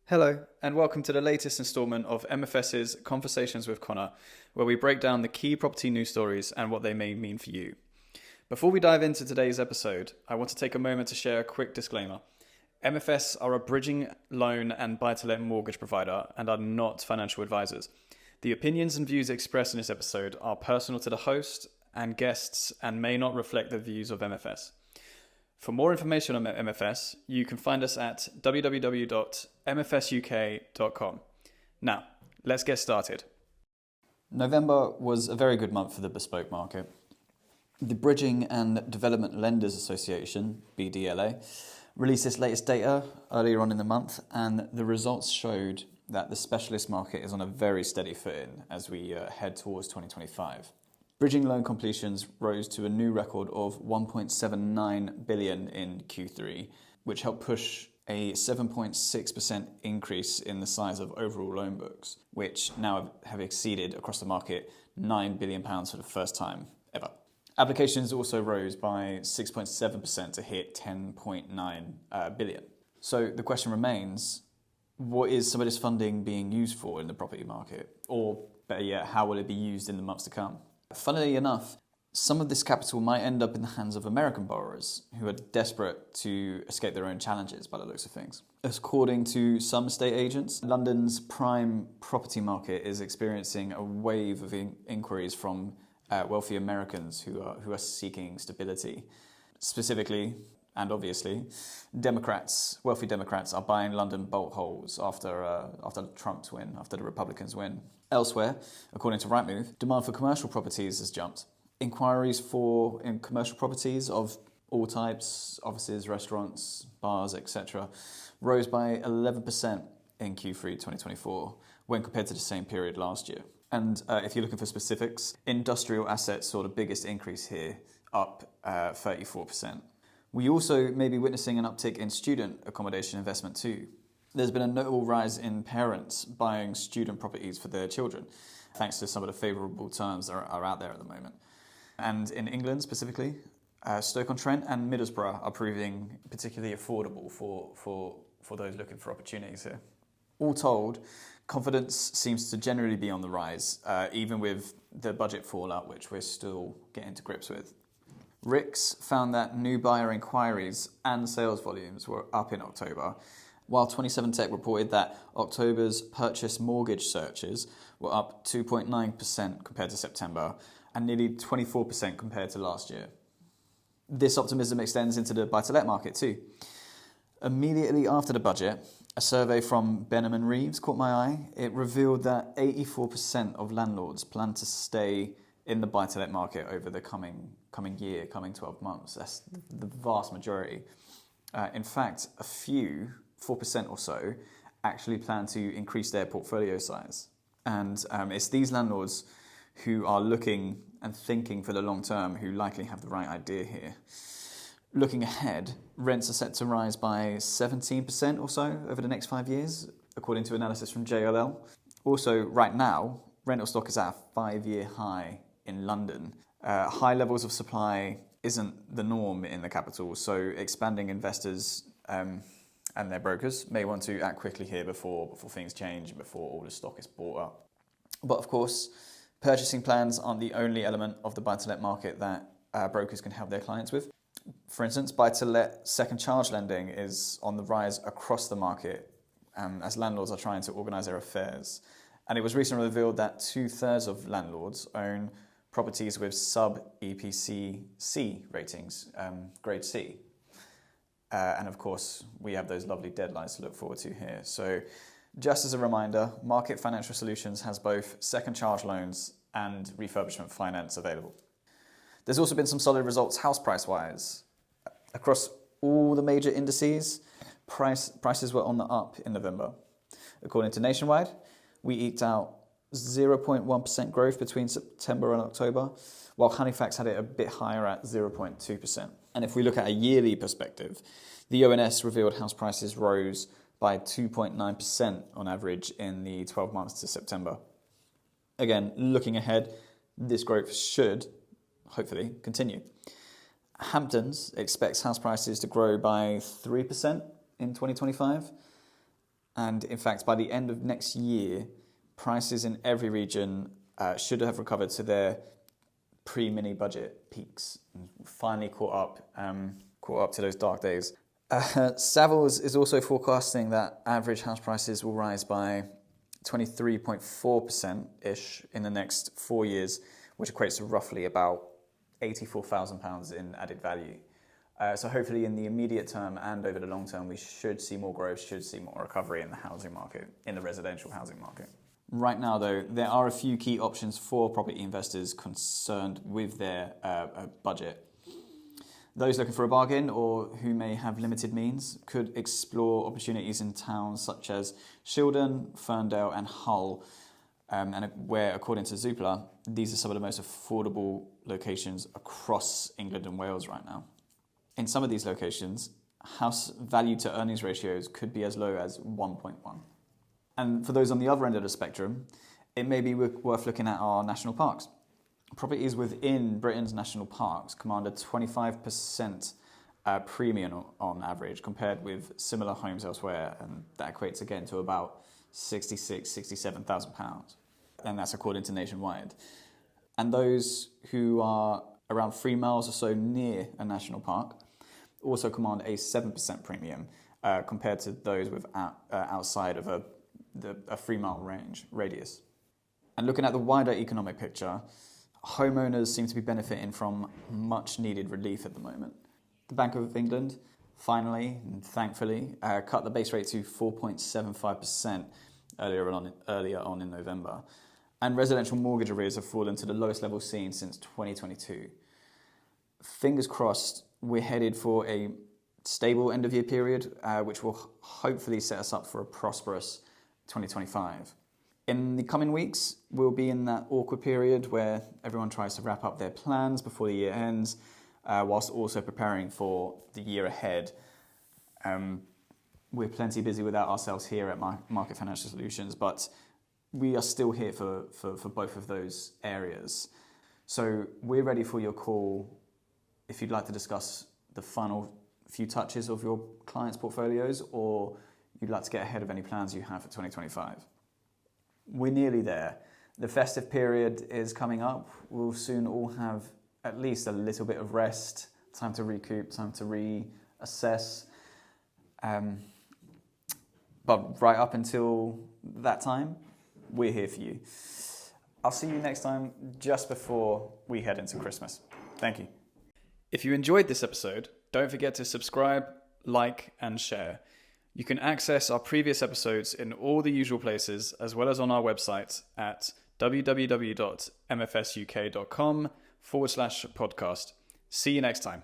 Hello, and welcome to the latest instalment of MFS's Conversations with Connor, where we break down the key property news stories and what they may mean for you. Before we dive into today's episode, I want to take a moment to share a quick disclaimer. MFS are a bridging loan and buy-to-let mortgage provider and are not financial advisors. The opinions and views expressed in this episode are personal to the host and guests and may not reflect the views of MFS. For more information on MFS, you can find us at www.mfsuk.com. Now, let's get started. November was a very good month for the bespoke market. The Bridging and Development Lenders Association, BDLA, released its latest data earlier on in the month, and the results showed that the specialist market is on a very steady footing as we head towards 2025. Bridging loan completions rose to a new record of 1.79 billion in Q3, which helped push a 7.6% increase in the size of overall loan books, which now have exceeded across the market £9 billion for the first time ever. Applications also rose by 6.7% to hit 10.9 billion. So the question remains, what is some of this funding being used for in the property market? Or better yet, how will it be used in the months to come? Funnily enough, some of this capital might end up in the hands of American borrowers who are desperate to escape their own challenges by the looks of things. According to some estate agents, London's prime property market is experiencing a wave of inquiries from wealthy Americans who are seeking stability. Specifically, and obviously, wealthy Democrats are buying London bolt holes after Trump's win, after the Republicans win. Elsewhere, according to Rightmove, demand for commercial properties has jumped. Inquiries in commercial properties of all types, offices, restaurants, bars, etc., rose by 11% in Q3 2024 when compared to the same period last year. And if you're looking for specifics, industrial assets saw the biggest increase here, up 34%. We also may be witnessing an uptick in student accommodation investment too. There's been a notable rise in parents buying student properties for their children, thanks to some of the favourable terms that are out there at the moment. And in England specifically, Stoke-on-Trent and Middlesbrough are proving particularly affordable for those looking for opportunities here. All told, confidence seems to generally be on the rise, even with the budget fallout, which we're still getting to grips with. RICS found that new buyer inquiries and sales volumes were up in October, while 27 Tech reported that October's purchase mortgage searches were up 2.9% compared to September and nearly 24% compared to last year. This optimism extends into the buy-to-let market too. Immediately after the budget, a survey from Benham and Reeves caught my eye. It revealed that 84% of landlords plan to stay in the buy-to-let market over the coming 12 months. That's the vast majority. In fact, a few, 4% or so, actually plan to increase their portfolio size. And it's these landlords who are looking and thinking for the long term who likely have the right idea here. Looking ahead, rents are set to rise by 17% or so over the next 5 years, according to analysis from JLL. Also, right now, rental stock is at a 5-year high in London. High levels of supply isn't the norm in the capital, so expanding investors and their brokers may want to act quickly here before things change and before all the stock is bought up. But of course, purchasing plans aren't the only element of the buy-to-let market that brokers can help their clients with. For instance, buy-to-let second charge lending is on the rise across the market as landlords are trying to organise their affairs. And it was recently revealed that 2/3 of landlords own properties with sub-EPC C ratings, grade C. And of course, we have those lovely deadlines to look forward to here. So just as a reminder, Market Financial Solutions has both second charge loans and refurbishment finance available. There's also been some solid results house price-wise. Across all the major indices, prices were on the up in November. According to Nationwide, we eked out 0.1% growth between September and October, while Halifax had it a bit higher at 0.2%. And if we look at a yearly perspective, the ONS revealed house prices rose by 2.9% on average in the 12 months to September. Again, looking ahead, this growth should, hopefully, continue. Hamptons expects house prices to grow by 3% in 2025. And in fact, by the end of next year, prices in every region should have recovered to their pre-mini budget peaks and finally caught up to those dark days. Savills is also forecasting that average house prices will rise by 23.4%-ish in the next 4 years, which equates to roughly about £84,000 in added value. So hopefully in the immediate term and over the long term, we should see more growth, should see more recovery in the housing market, in the residential housing market. Right now, though, there are a few key options for property investors concerned with their budget. Those looking for a bargain or who may have limited means could explore opportunities in towns such as Shildon, Ferndale and Hull, and where, according to Zoopla, these are some of the most affordable locations across England and Wales right now. In some of these locations, house value to earnings ratios could be as low as 1.1. And for those on the other end of the spectrum, it may be worth looking at our national parks. Properties within Britain's national parks command a 25% premium on average compared with similar homes elsewhere, and that equates again to about £67,000, and that's according to Nationwide. And those who are around 3 miles or so near a national park also command a 7% premium compared to those outside of a 3 mile radius. And looking at the wider economic picture, homeowners seem to be benefiting from much needed relief at the moment. The Bank of England finally and thankfully cut the base rate to 4.75% earlier on in November, and residential mortgage arrears have fallen to the lowest level seen since 2022. Fingers crossed, we're headed for a stable end of year period, which will hopefully set us up for a prosperous 2025. In the coming weeks, we'll be in that awkward period where everyone tries to wrap up their plans before the year ends, whilst also preparing for the year ahead. We're plenty busy with that ourselves here at Market Financial Solutions, but we are still here for both of those areas. So we're ready for your call if you'd like to discuss the final few touches of your clients' portfolios, or you'd like to get ahead of any plans you have for 2025. We're nearly there. The festive period is coming up. We'll soon all have at least a little bit of rest, time to recoup, time to reassess. But right up until that time, we're here for you. I'll see you next time, just before we head into Christmas. Thank you. If you enjoyed this episode, don't forget to subscribe, like, and share. You can access our previous episodes in all the usual places, as well as on our website at www.mfsuk.com/podcast. See you next time.